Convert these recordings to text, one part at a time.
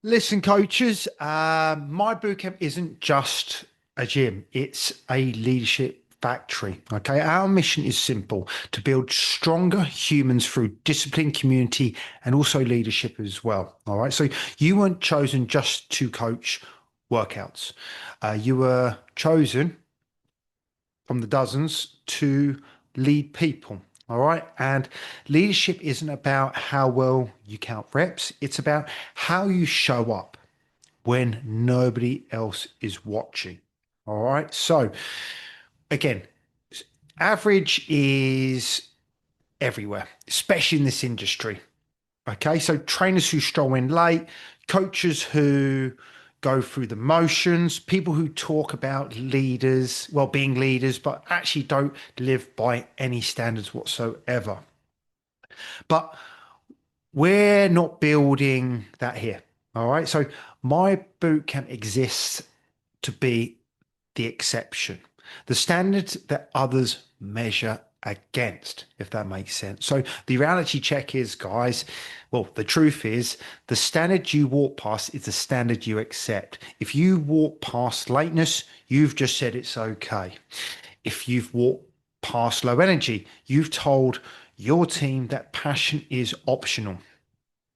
Listen, coaches, my bootcamp isn't just a gym, it's a leadership factory. Okay. Our mission is simple to build stronger humans through discipline, community, and also leadership as well. All right. So you weren't chosen just to coach workouts, you were chosen from the dozens to lead people. All right. And leadership isn't about how well you count reps, it's about how you show up when nobody else is watching. All right. So, again, average is everywhere, especially in this industry. Okay. So, trainers who stroll in late, coaches who go through the motions, people who talk about leaders, well, being leaders, but actually don't live by any standards whatsoever. But we're not building that here. All right. So, my boot camp exists to be the exception, the standard that others measure against, if that makes sense. So the reality check is, guys, well, the truth is the standard you walk past is the standard you accept. If you walk past lateness, you've just said it's okay. If you've walked past low energy, you've told your team that passion is optional.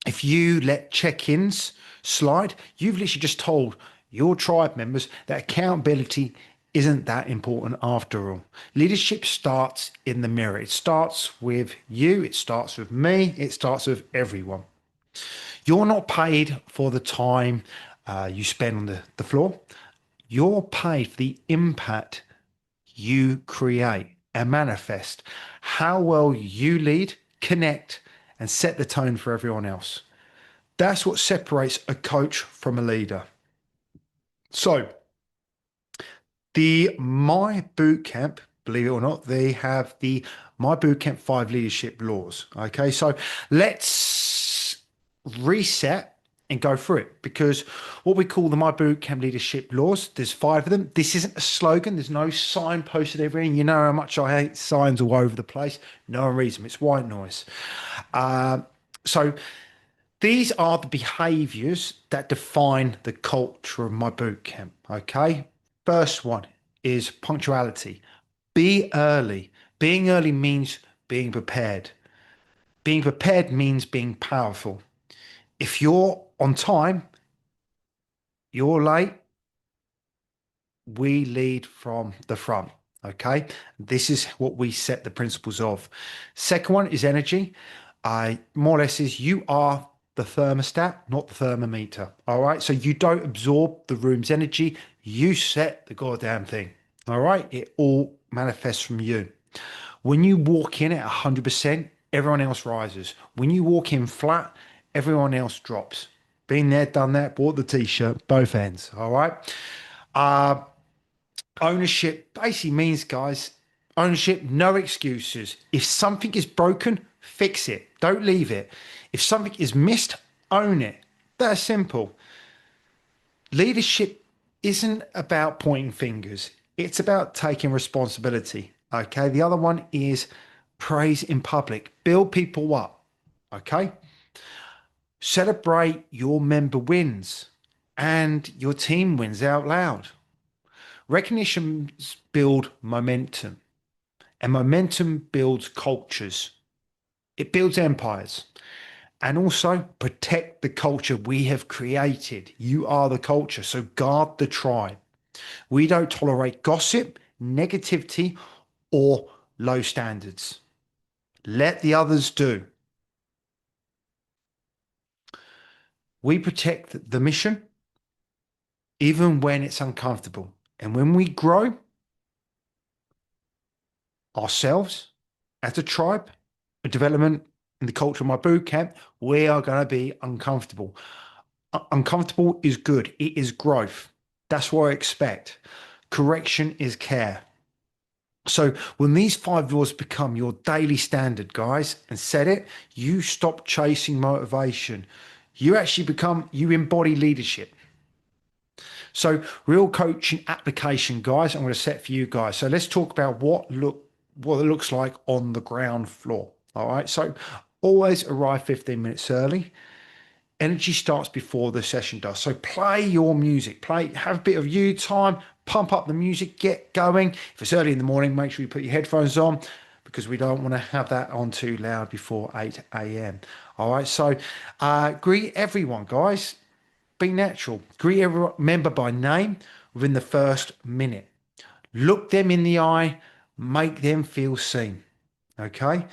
If you let check-ins slide, you've literally just told your tribe members that accountability isn't that important after all. Leadership starts in the mirror. It starts with you, it starts with me, it starts with everyone. You're not paid for the time you spend on the floor. You're paid for the impact you create and manifest, how well you lead, connect, and set the tone for everyone else. That's what separates a coach from a leader. So, the My Bootcamp, believe it or not, they have the My Bootcamp 5 leadership laws. Okay, so let's reset and go through it because what we call the My Bootcamp leadership laws, there's 5 of them. This isn't a slogan, there's no sign posted everywhere. You know how much I hate signs all over the place. No reason, it's white noise. So, these are the behaviors that define the culture of my boot camp. Okay. First one is punctuality. Be early. Being early means being prepared. Being prepared means being powerful. If you're on time, you're late, we lead from the front. Okay. This is what we set the principles of. Second one is energy. I more or less is you are the thermostat, not the thermometer. All right. So you don't absorb the room's energy. You set the goddamn thing. All right. It all manifests from you. When you walk in at 100%, everyone else rises. When you walk in flat, everyone else drops. Been there, done that, bought the t-shirt, both ends. All right. Uh, Ownership basically means, guys, ownership, no excuses. If something is broken, fix it. Don't leave it. If something is missed, own it. That's simple. Leadership isn't about pointing fingers, it's about taking responsibility. Okay. The other one is praise in public, build people up. Okay. Celebrate your member wins and your team wins out loud. Recognitions build momentum, and momentum builds cultures. It builds empires. And also protect the culture we have created. You are the culture, so guard the tribe. We don't tolerate gossip, negativity, or low standards. Let the others do. We protect the mission, even when it's uncomfortable. And when we grow ourselves as a tribe, a development in the culture of my boot camp, we are going to be uncomfortable. Uncomfortable is good. It is growth. That's what I expect. Correction is care. So when these 5 laws become your daily standard, guys, and set it, you stop chasing motivation. You actually you embody leadership. So real coaching application, guys, I'm going to set for you guys. So let's talk about what it looks like on the ground floor. All right. So always arrive 15 minutes early. Energy starts before the session does. So play your music, have a bit of you time, pump up the music, get going. If it's early in the morning, make sure you put your headphones on because we don't want to have that on too loud before 8 a.m. All right. So greet everyone, guys. Be natural. Greet every member by name within the first minute. Look them in the eye, make them feel seen. Okay.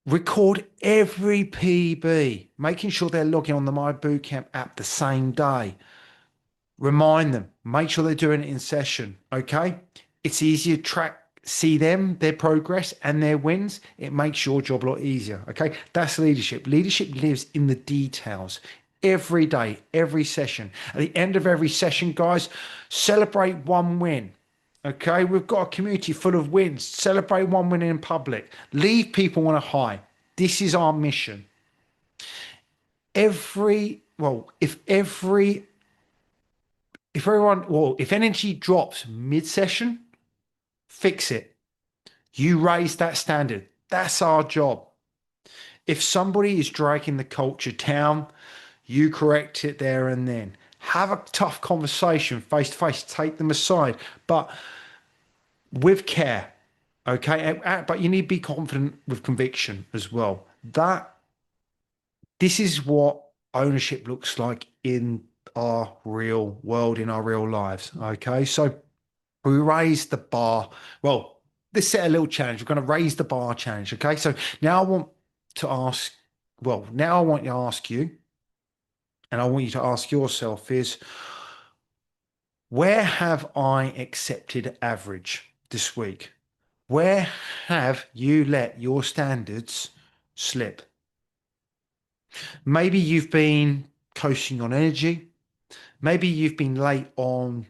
Record every PB, making sure they're logging on the My Bootcamp app the same day. Remind them, make sure they're doing it in session. Okay. It's easier to track, see them, their progress and their wins. It makes your job a lot easier. Okay. That's leadership. Leadership lives in the details. Every day, every session. At the end of every session, guys, celebrate one win. Okay, we've got a community full of wins. Celebrate one win in public. Leave people on a high. This is our mission. If energy drops mid-session, fix it. You raise that standard. That's our job. If somebody is dragging the culture down, you correct it there and then. Have a tough conversation face to face, take them aside, but with care. Okay. But you need to be confident with conviction as well. This is what ownership looks like in our real world, in our real lives. Okay. So we raise the bar. Well, let's set a little challenge. We're going to raise the bar challenge. Okay. So now I want to ask you, and I want you to ask yourself is, where have I accepted average this week? Where have you let your standards slip? Maybe you've been coasting on energy. Maybe you've been late on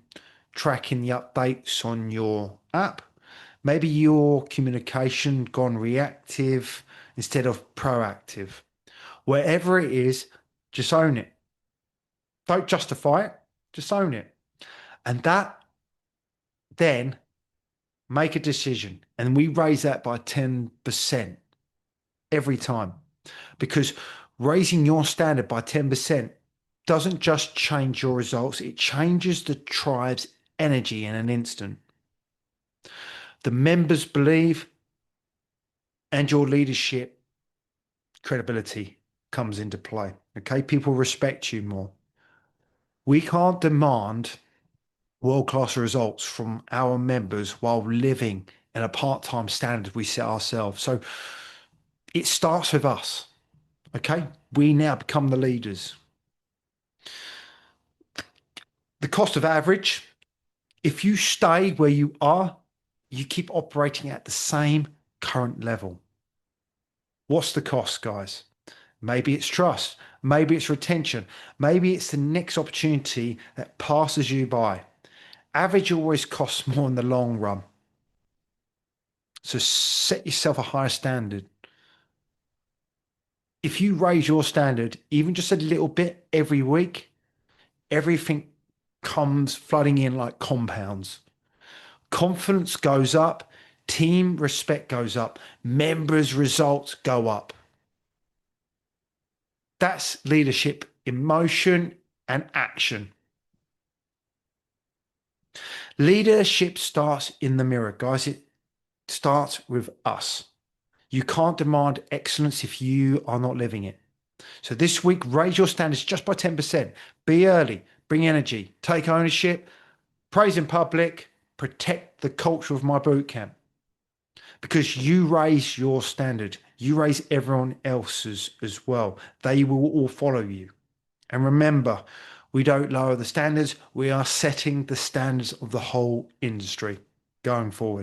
tracking the updates on your app. Maybe your communication gone reactive instead of proactive. Wherever it is, just own it. Don't justify it, just own it. And that then make a decision. And we raise that by 10% every time, because raising your standard by 10% doesn't just change your results, it changes the tribe's energy in an instant. The members believe, and your leadership credibility comes into play. Okay, people respect you more. We can't demand world-class results from our members while living in a part-time standard we set ourselves. So it starts with us. Okay, we now become the leaders. The cost of average: if you stay where you are, you keep operating at the same current level. What's the cost, guys? Maybe it's trust. Maybe it's retention. Maybe it's the next opportunity that passes you by. Average always costs more in the long run. So set yourself a higher standard. If you raise your standard, even just a little bit every week, everything comes flooding in like compounds. Confidence goes up, team respect goes up, members' results go up. That's leadership in motion and action. Leadership starts in the mirror, guys. It starts with us. You can't demand excellence if you are not living it. So this week, raise your standards just by 10%. Be early, bring energy, take ownership, praise in public, protect the culture of My Bootcamp. Because you raise your standard, you raise everyone else's as well. They will all follow you. And remember, we don't lower the standards. We are setting the standards of the whole industry going forward.